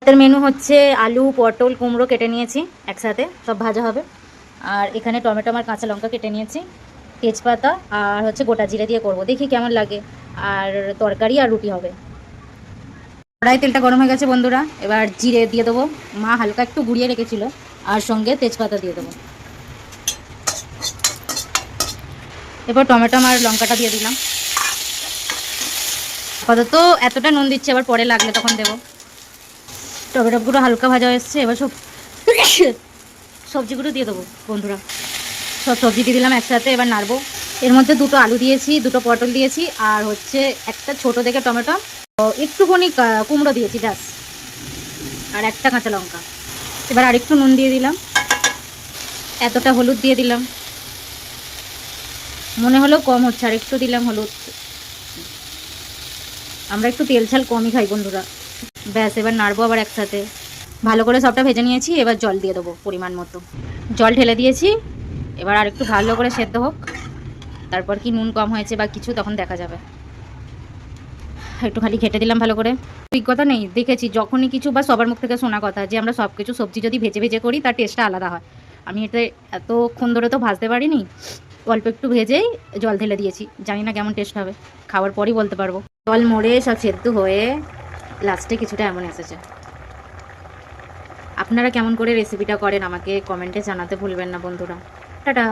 রাতের মেনু হচ্ছে আলু পটল কুমড়ো কেটে নিয়েছি একসাথে, সব ভাজা হবে। আর এখানে টমেটো আর কাঁচা লঙ্কা কেটে নিয়েছি, তেজপাতা আর হচ্ছে গোটা জিরে দিয়ে করব, দেখি কেমন লাগে। আর তরকারি আর রুটি হবে। কড়াই তেলটা গরম হয়ে গেছে বন্ধুরা, এবার জিরে দিয়ে দেবো। মা হালকা একটু গুঁড়িয়ে রেখেছিল, আর সঙ্গে তেজপাতা দিয়ে দেবো। এবার টমেটো আর লঙ্কাটা দিয়ে দিলাম। আপাতত এতটা নুন দিচ্ছে, এবার পরে লাগলে তখন দেবো। টমেটোগুলো হালকা ভাজা এসছে, এবার সব সবজিগুলো দিয়ে দেবো বন্ধুরা। সব সবজি দিয়ে দিলাম একসাথে, এবার নাড়বো। এর মধ্যে দুটো আলু দিয়েছি, দুটো পটল দিয়েছি, আর হচ্ছে একটা ছোট দেখে টমেটো, একটুখানি কুমড়ো দিয়েছি ব্যাস, আর একটা কাঁচা লঙ্কা। এবার আরেকটু নুন দিয়ে দিলাম, এতটা হলুদ দিয়ে দিলাম। মনে হলো কম হচ্ছে, আর একটু দিলাম হলুদ। আমরা একটু তেল ঝাল কমই খাই বন্ধুরা। ব্যাস, এবার নাড়বো আবার একসাথে। ভালো করে সবটা ভেজে নিয়েছি, এবার জল দিয়ে দেবো পরিমাণ মতো। জল ঢেলে দিয়েছি, এবার আর একটু ভালো করে সেদ্ধ হোক, তারপর কি নুন কম হয়েছে বা কিছু তখন দেখা যাবে। একটু খালি ঘেটে দিলাম ভালো করে। অভিজ্ঞতা নেই, দেখেছি যখনই কিছু, বা সবার মুখ থেকে শোনা কথা যে আমরা সব কিছু সবজি যদি ভেজে ভেজে করি তার টেস্টটা আলাদা হয়। আমি এটা এতক্ষণ ধরে তো ভাজতে পারিনি, অল্প একটু ভেজেই জল ঢেলে দিয়েছি। জানি না কেমন টেস্ট হবে, খাওয়ার পরই বলতে পারবো। জল মরে সব সেদ্ধ হয়ে লাস্টে কিছুটা এমন এসেছে। আপনারা কেমন করে রেসিপিটা করেন আমাকে কমেন্টে জানাতে ভুলবেন না বন্ধুরা। টাটা।